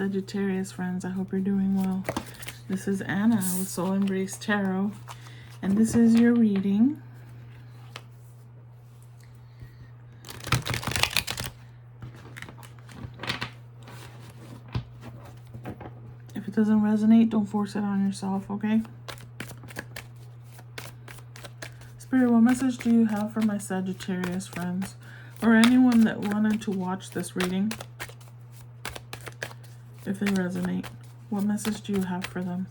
Sagittarius friends. I hope you're doing well. This is Anna with Soul Embrace Tarot, and this is your reading. If it doesn't resonate, don't force it on yourself, okay? Spirit, what message do you have for my Sagittarius friends, or anyone that wanted to watch this reading? If they resonate, what message do you have for them?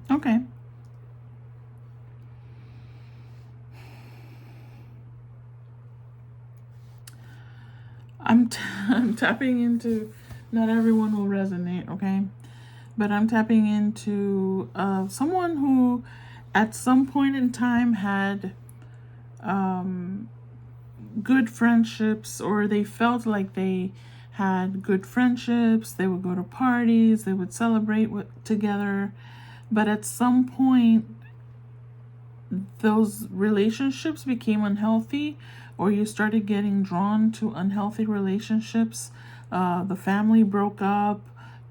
Okay. I'm tapping into, not everyone will resonate, okay? But I'm tapping into someone who at some point in time had good friendships, or they felt like they had good friendships. They would go to parties, they would celebrate together. But at some point, those relationships became unhealthy, or you started getting drawn to unhealthy relationships. The family broke up,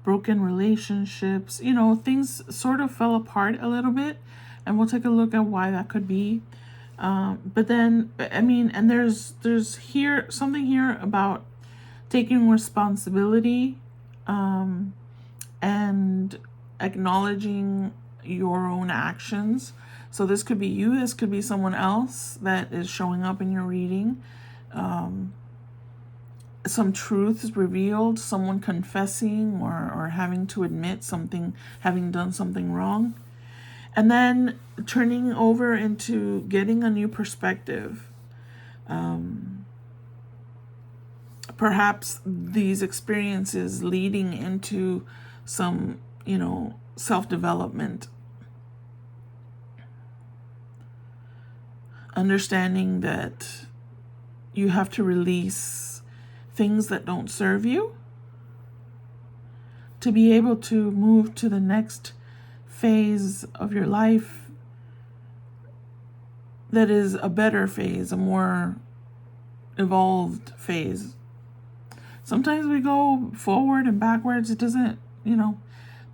broken relationships, you know, things sort of fell apart a little bit, and we'll take a look at why that could be. But then, I mean, and there's here something here about taking responsibility, and acknowledging your own actions. So this could be you, this could be someone else that is showing up in your reading. Some truths revealed, someone confessing or having to admit something, having done something wrong. And then turning over into getting a new perspective. Perhaps these experiences leading into some, you know, self-development. Understanding that you have to release things that don't serve you to be able to move to the next phase of your life that is a better phase, a more evolved phase. Sometimes we go forward and backwards. It doesn't, you know,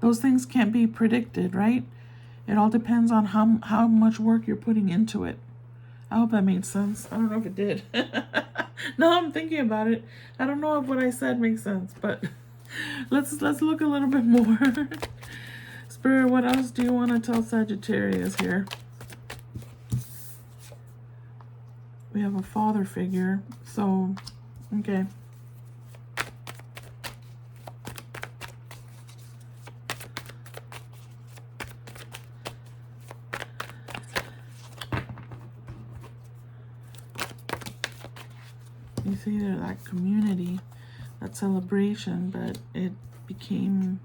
those things can't be predicted, right? It all depends on how much work you're putting into it. I hope that made sense. I don't know if it did. No, I'm thinking about it. I don't know if what I said makes sense, but let's look a little bit more. Spirit, what else do you want to tell Sagittarius here? We have a father figure, so okay. You see there, that community, that celebration, but it became,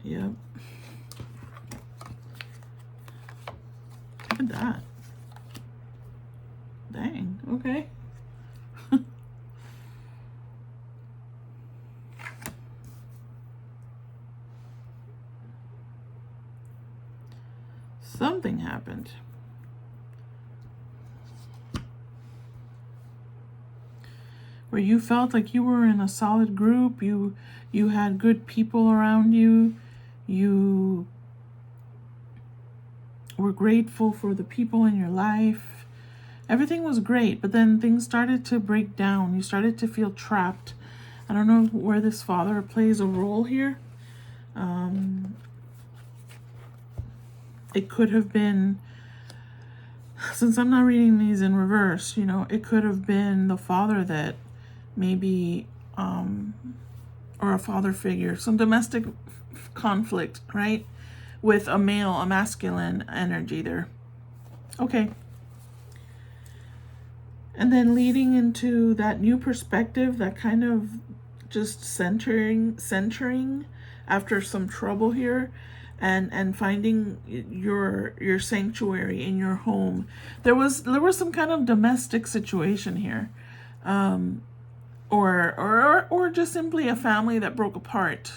yep. Look at that. Dang, okay. Something happened. Where you felt like you were in a solid group, you had good people around you, you were grateful for the people in your life. Everything was great, but then things started to break down. You started to feel trapped. I don't know where this father plays a role here. It could have been since I'm not reading these in reverse, you know, it could have been the father that maybe, or a father figure, some domestic conflict, right? With a male, a masculine energy there. Okay. And then leading into that new perspective, that kind of just centering after some trouble here, and finding your sanctuary in your home. There was some kind of domestic situation here, or just simply a family that broke apart.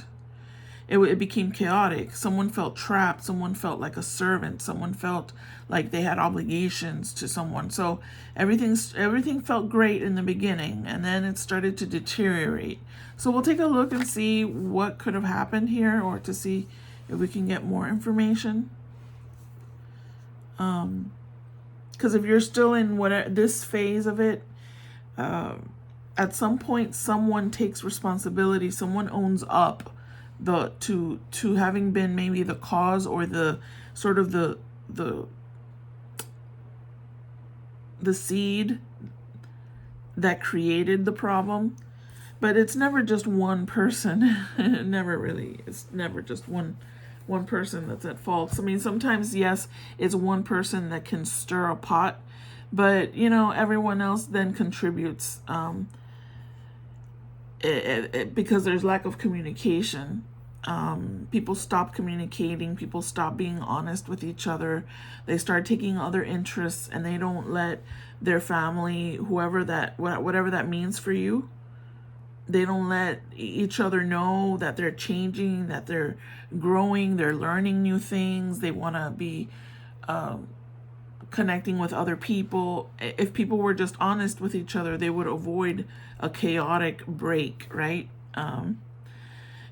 It became chaotic. Someone felt trapped. Someone felt like a servant. Someone felt like they had obligations to someone. So everything felt great in the beginning, and then it started to deteriorate. So we'll take a look and see what could have happened here, or to see if we can get more information. Because if you're still in this phase of it, at some point someone takes responsibility. Someone owns up to having been maybe the cause, or the sort of the seed that created the problem. But it's never just one person. It's never just one person that's at fault. I mean, sometimes, yes, it's one person that can stir a pot, but you know, everyone else then contributes, because there's lack of communication. People stop communicating. People stop being honest with each other. They start taking other interests, and they don't let their family, whatever that means for you, they don't let each other know that they're changing, that they're growing, they're learning new things. They want to be connecting with other people. If people were just honest with each other, they would avoid a chaotic break, right?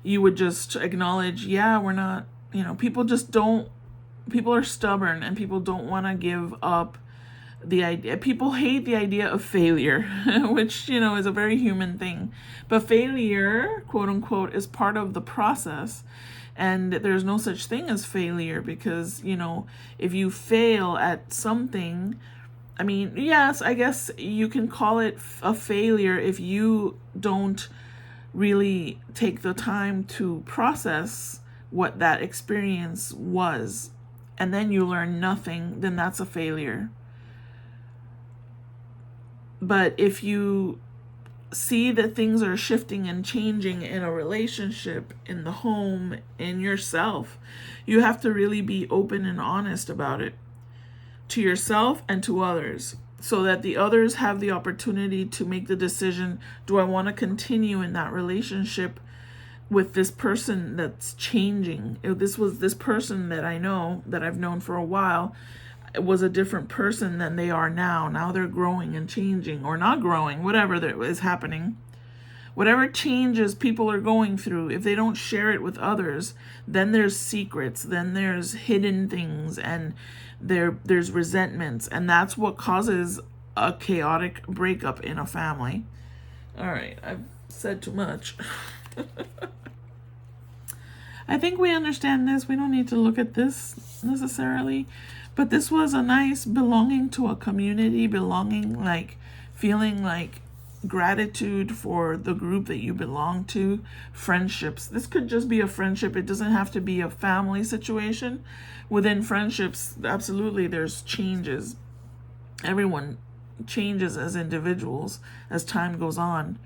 You would just acknowledge, yeah, we're not, you know, people are stubborn, and people don't want to give up the idea. People hate the idea of failure, which, you know, is a very human thing. But failure, quote unquote, is part of the process. And there's no such thing as failure, because, you know, if you fail at something, I mean, yes, I guess you can call it a failure if you don't really take the time to process what that experience was, and then you learn nothing, then that's a failure. But if you see that things are shifting and changing in a relationship, in the home, in yourself, you have to really be open and honest about it, to yourself and to others, so that the others have the opportunity to make the decision, do I want to continue in that relationship with this person that's changing? If this person that I know, that I've known for a while, was a different person than they are now. Now they're growing and changing, or not growing, whatever is happening. Whatever changes people are going through, if they don't share it with others, then there's secrets, then there's hidden things, and there's resentments, and that's what causes a chaotic breakup in a family. All right, I've said too much. I think we understand this. We don't need to look at this necessarily, but this was a nice belonging to a community, belonging, like feeling like gratitude for the group that you belong to, friendships. This could just be a friendship. It doesn't have to be a family situation. Within friendships, absolutely, there's changes. Everyone changes as individuals as time goes on.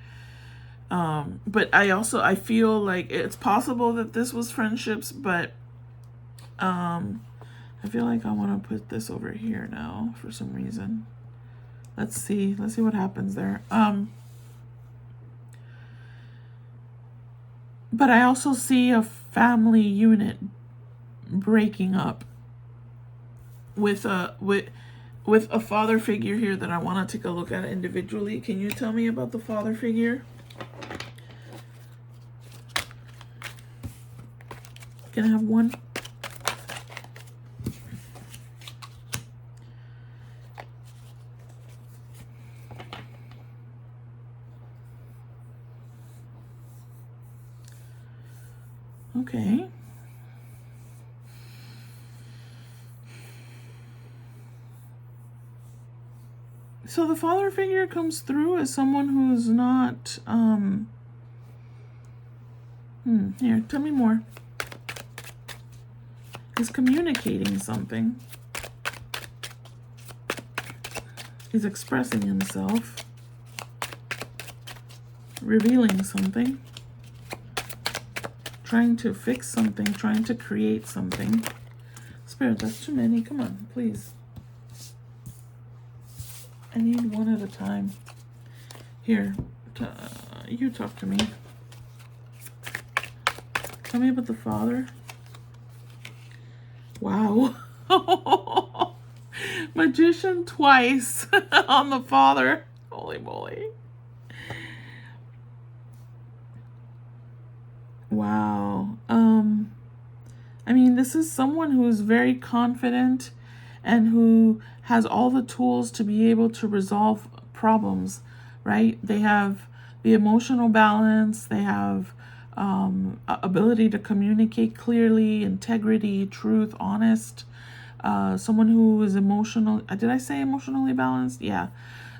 But I feel like it's possible that this was friendships, but I feel like I want to put this over here now for some reason. Let's see what happens there. But I also see a family unit breaking up with a father figure here that I want to take a look at individually. Can you tell me about the father figure? Can I have one? Okay. So the father figure comes through as someone who's not, here, tell me more. He's communicating something. He's expressing himself. Revealing something. Trying to fix something. Trying to create something. Spirit, that's too many. Come on, please. I need one at a time. Here, you talk to me. Tell me about the father. Wow. Magician twice on the father. Holy moly. Wow. I mean, this is someone who is very confident and who has all the tools to be able to resolve problems, right? They have the emotional balance. They have ability to communicate clearly, integrity, truth, honest. Someone who is emotional. Did I say emotionally balanced? Yeah.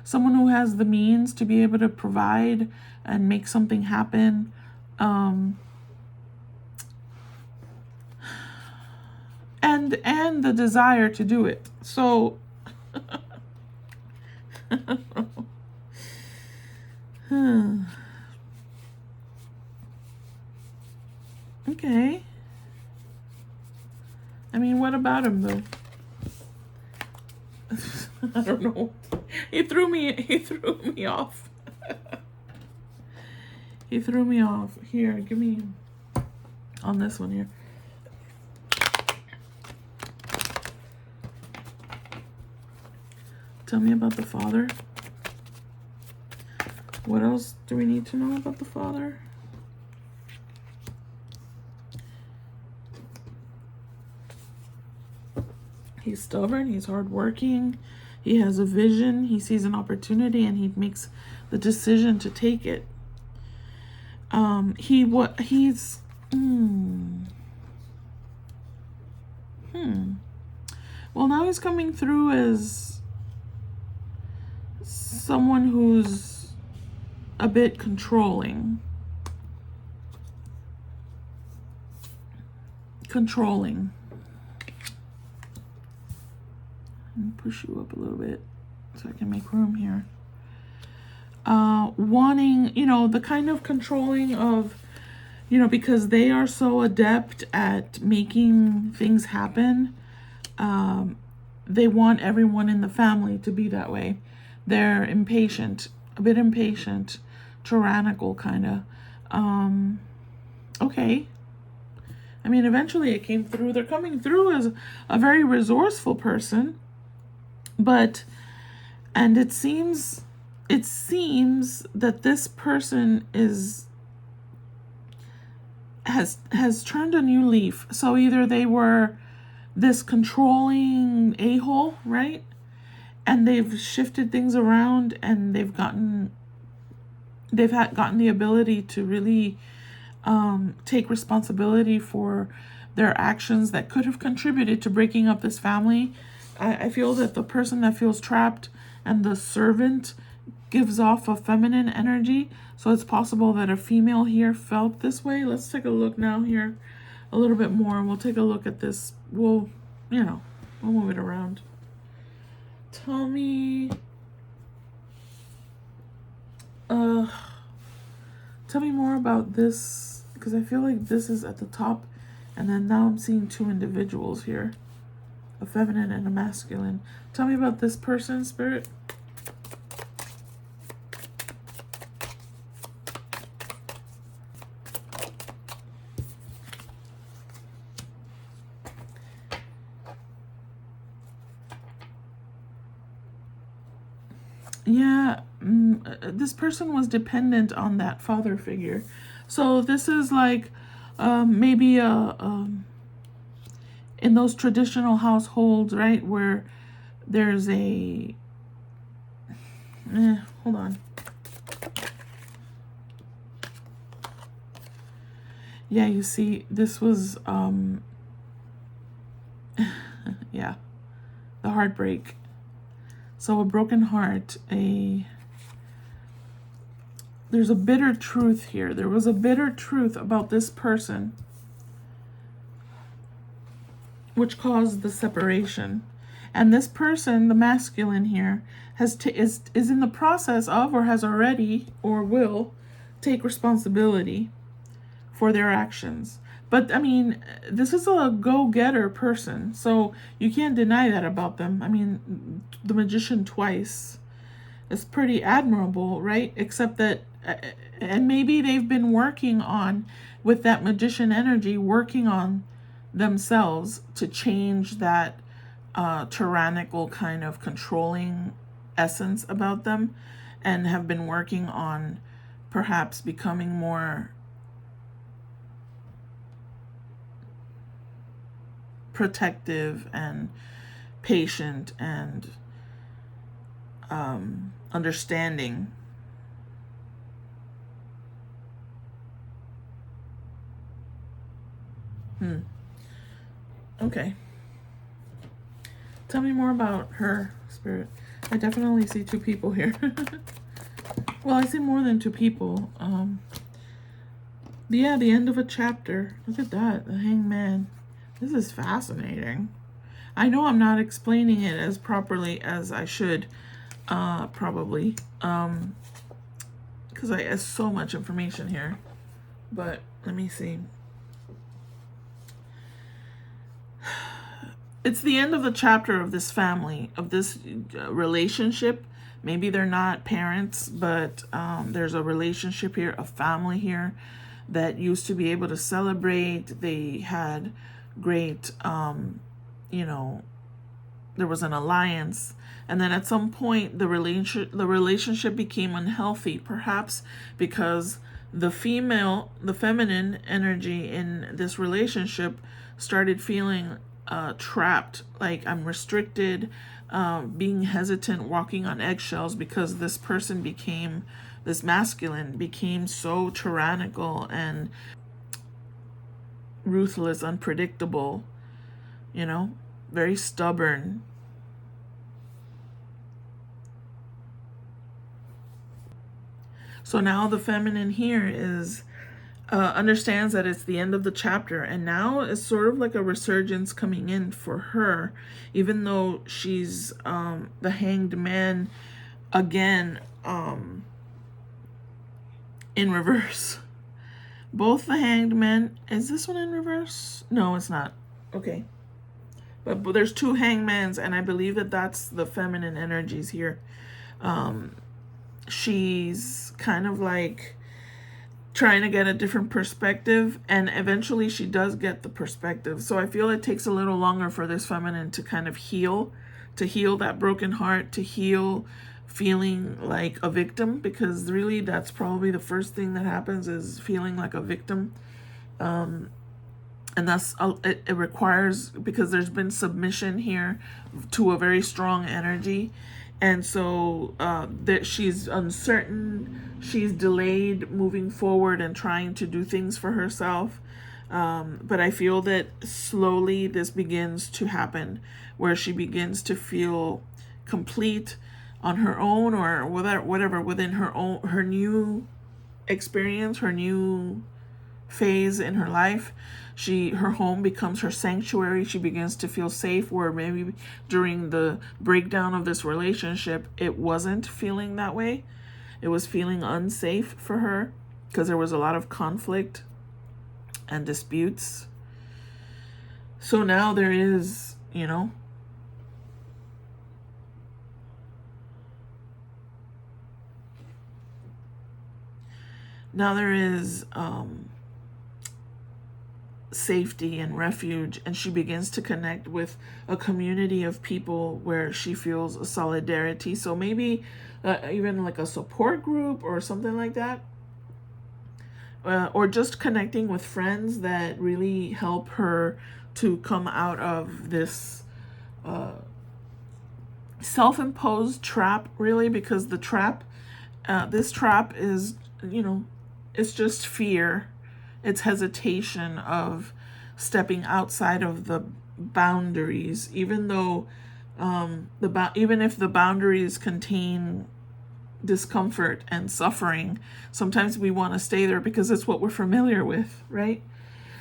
Someone who has the means to be able to provide and make something happen. And the desire to do it. So okay. I mean, what about him though? I don't know. He threw me off. He threw me off. Here, give me on this one here. Tell me about the father. What else do we need to know about the father? He's stubborn, he's hardworking, he has a vision, he sees an opportunity, and he makes the decision to take it. Well, now he's coming through as someone who's a bit controlling. And push you up a little bit so I can make room here. Wanting, the kind of controlling of, because they are so adept at making things happen. They want everyone in the family to be that way. They're impatient, a bit impatient, tyrannical kind of. Okay. I mean, eventually it came through. They're coming through as a very resourceful person. And it seems that this person has turned a new leaf. So either they were this controlling a-hole, right? And they've shifted things around, and they've gotten the ability to really take responsibility for their actions that could have contributed to breaking up this family. I feel that the person that feels trapped and the servant gives off a feminine energy. So it's possible that a female here felt this way. Let's take a look now here a little bit more, and we'll take a look at this. We'll move it around. Tell me more about this, because I feel like this is at the top, and then now I'm seeing two individuals here, a feminine and a masculine. Tell me about this person, Spirit. Yeah, this person was dependent on that father figure. So this is like maybe in those traditional households, right, where there's a hold on. Yeah, you see, this was yeah, the heartbreak. So a broken heart, there's a bitter truth here. There was a bitter truth about this person which caused the separation. And this person, the masculine here, is in the process of, or has already, or will take responsibility for their actions. But I mean, this is a go-getter person, so you can't deny that about them. I mean, the magician twice is pretty admirable, right? Except that, and maybe they've been working on, with that magician energy, working on themselves to change that tyrannical kind of controlling essence about them, and have been working on perhaps becoming more protective and patient and understanding. Okay. Tell me more about her, Spirit. I definitely see two people here. Well, I see more than two people. Yeah, the end of a chapter. Look at that, the Hangman. This is fascinating. I know I'm not explaining it as properly as I should, probably, because I have so much information here. But let me see. It's the end of the chapter of this family, of this relationship. Maybe they're not parents, but there's a relationship here, a family here that used to be able to celebrate. They had great, there was an alliance. And then at some point, the relationship became unhealthy, perhaps because the feminine energy in this relationship started feeling trapped, like I'm restricted, being hesitant, walking on eggshells, because this masculine became so tyrannical and ruthless, unpredictable, very stubborn. So now the feminine here is understands that it's the end of the chapter, and now it's sort of like a resurgence coming in for her, even though she's the Hanged Man again, in reverse. Both the Hanged Men. Is this one in reverse? No, it's not. Okay. But there's two hangmans, and I believe that that's the feminine energies here. She's kind of like trying to get a different perspective, and eventually she does get the perspective. So I feel it takes a little longer for this feminine to kind of heal that broken heart, to heal feeling like a victim, because really that's probably the first thing that happens, is feeling like a victim. And that's it requires, because there's been submission here to a very strong energy, and so that she's uncertain, she's delayed moving forward and trying to do things for herself. But I feel that slowly this begins to happen, where she begins to feel complete on her own, or whatever within her new experience, her new phase in her life. Her home becomes her sanctuary. She begins to feel safe, where maybe during the breakdown of this relationship, it wasn't feeling that way. It was feeling unsafe for her because there was a lot of conflict and disputes. So now there is, safety and refuge, and she begins to connect with a community of people where she feels a solidarity. So maybe even like a support group or something like that, or just connecting with friends that really help her to come out of this self-imposed trap, really, because the trap, this trap is, it's just fear. It's hesitation of stepping outside of the boundaries, even though Even if the boundaries contain discomfort and suffering, sometimes we want to stay there because it's what we're familiar with, right?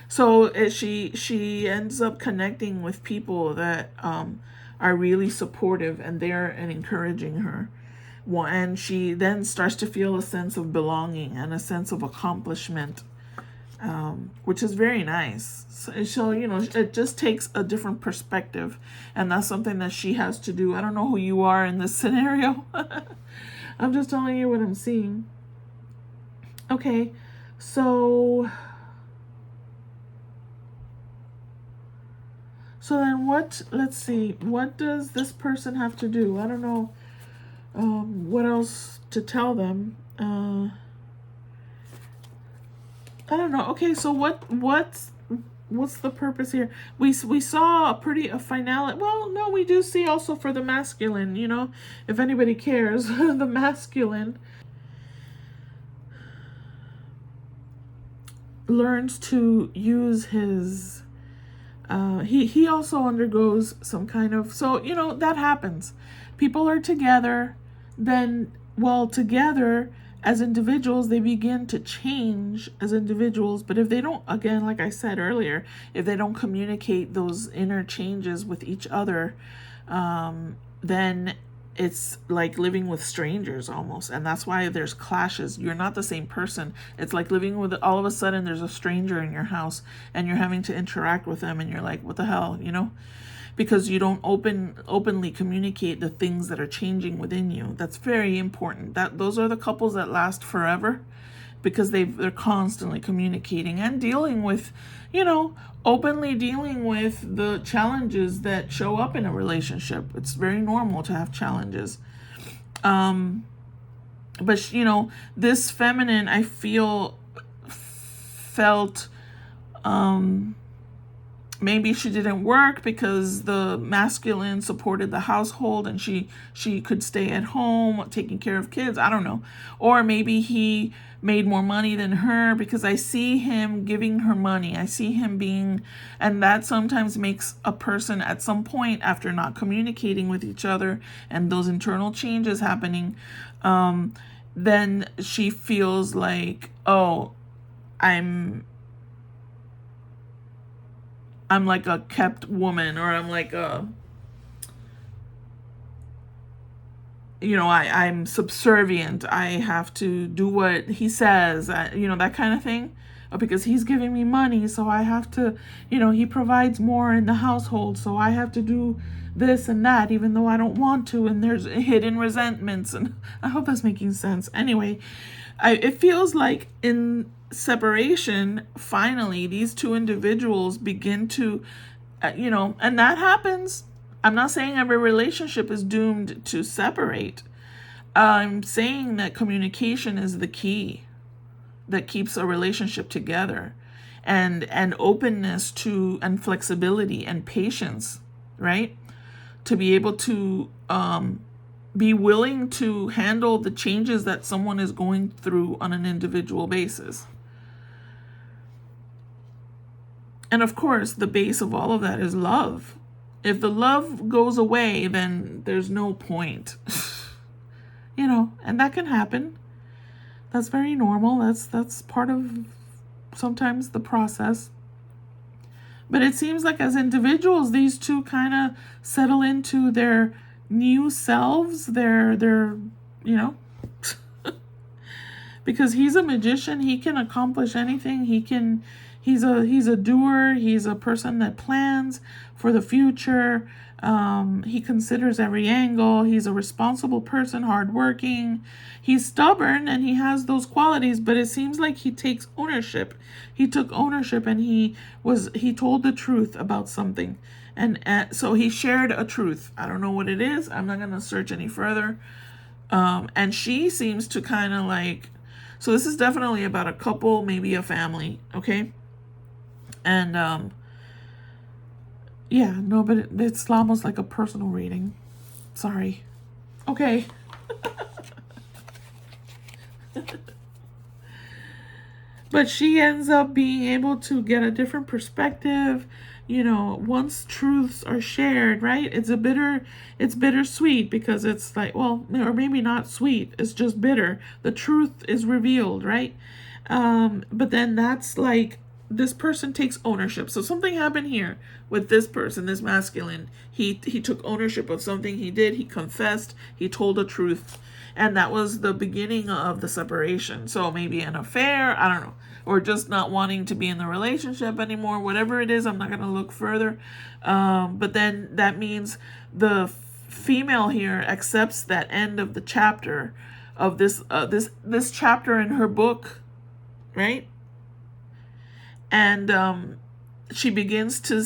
So she ends up connecting with people that are really supportive and there and encouraging her. And she then starts to feel a sense of belonging and a sense of accomplishment, which is very nice. So, it just takes a different perspective, and that's something that she has to do. I don't know who you are in this scenario. I'm just telling you what I'm seeing. Okay, so then let's see, what does this person have to do? I don't know what else to tell them. I don't know. Okay, so what's the purpose here? We saw a finale. Well, no, we do see also for the masculine, if anybody cares, the masculine learns to use his he also undergoes some kind of, so that happens. People are together, then together as individuals, they begin to change as individuals. But if they don't, again, like I said earlier, if they don't communicate those inner changes with each other, then it's like living with strangers almost. And that's why there's clashes. You're not the same person. It's like living with, all of a sudden there's a stranger in your house and you're having to interact with them and you're like, what the hell, because you don't openly communicate the things that are changing within you. That's very important. Those are the couples that last forever, because they're constantly communicating and dealing with, openly dealing with the challenges that show up in a relationship. It's very normal to have challenges. But this feminine, I felt maybe she didn't work because the masculine supported the household and she could stay at home taking care of kids. I don't know. Or maybe he made more money than her, because I see him giving her money. I see him being, and that sometimes makes a person at some point, after not communicating with each other and those internal changes happening, then she feels like, oh, I'm like a kept woman, or I'm like I'm subservient. I have to do what he says, that kind of thing. Because he's giving me money, so I have to, he provides more in the household, so I have to do this and that, even though I don't want to, and there's hidden resentments, and I hope that's making sense. Anyway, it feels like in separation, finally, these two individuals begin to, and that happens. I'm not saying every relationship is doomed to separate. I'm saying that communication is the key that keeps a relationship together, and openness to, and flexibility and patience, right? To be able to be willing to handle the changes that someone is going through on an individual basis. And of course, the base of all of that is love. If the love goes away, then there's no point. And that can happen. That's very normal. That's part of sometimes the process. But it seems like as individuals, these two kind of settle into their new selves, their because he's a magician, he can accomplish anything. He's a doer, he's a person that plans for the future. He considers every angle. He's a responsible person, hardworking. He's stubborn, and he has those qualities, but it seems like he takes ownership. He took ownership, and he told the truth about something. And so he shared a truth. I don't know what it is. I'm not going to search any further. And she seems to kind of like, so this is definitely about a couple, maybe a family, okay? And yeah, no, but it's almost like a personal reading. Sorry. Okay. But she ends up being able to get a different perspective, you know, once truths are shared, right? It's bittersweet because it's like, well, or maybe not sweet, it's just bitter. The truth is revealed, right? But then that's like, this person takes ownership. So something happened here with this person, this masculine. He took ownership of something he did. He confessed. He told the truth. And that was the beginning of the separation. So maybe an affair, I don't know, or just not wanting to be in the relationship anymore. Whatever it is, I'm not going to look further. But then that means the female here accepts that end of the chapter of this chapter in her book, right? And she begins to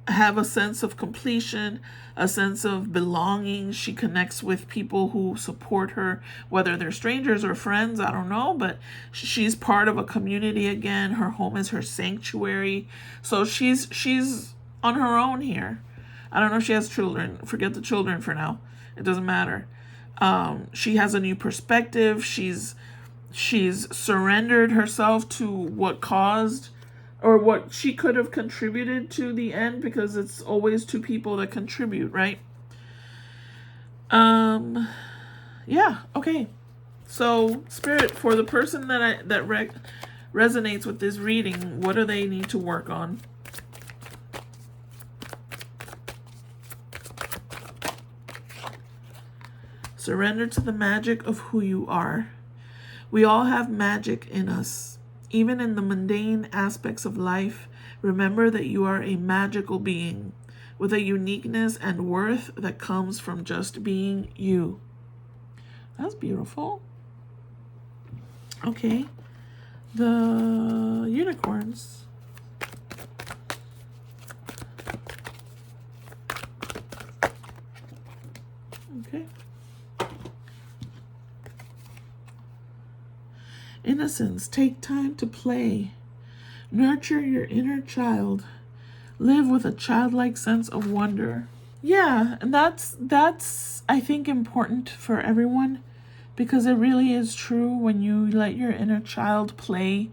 have a sense of completion, a sense of belonging. She connects with people who support her, whether they're strangers or friends, I don't know, but she's part of a community again. Her home is her sanctuary. So she's on her own here. I don't know if she has children. Forget the children for now. It doesn't matter. She has a new perspective. She's surrendered herself to what caused, or what she could have contributed to the end, because it's always two people that contribute, right? Yeah, okay. So, Spirit, for the person that resonates with this reading, what do they need to work on? Surrender to the magic of who you are. We all have magic in us. Even in the mundane aspects of life, remember that you are a magical being with a uniqueness and worth that comes from just being you. That's beautiful. Okay. The unicorns. Okay. Innocence. Take time to play. Nurture your inner child. Live with a childlike sense of wonder. Yeah, and that's I think important for everyone, because it really is true. When you let your inner child play,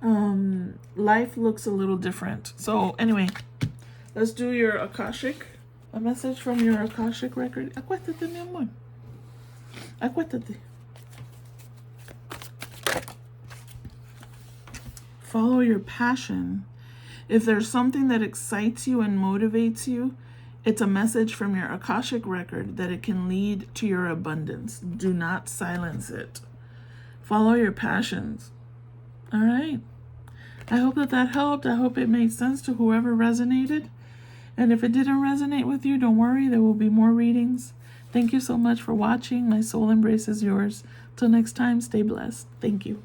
life looks a little different. So anyway, let's do your Akashic. A message from your Akashic record. Acuéstate, mi amor. Acuéstate. Follow your passion. If there's something that excites you and motivates you, it's a message from your Akashic record that it can lead to your abundance. Do not silence it. Follow your passions. All right. I hope that helped. I hope it made sense to whoever resonated. And if it didn't resonate with you, don't worry. There will be more readings. Thank you so much for watching. My soul embraces yours. Till next time, stay blessed. Thank you.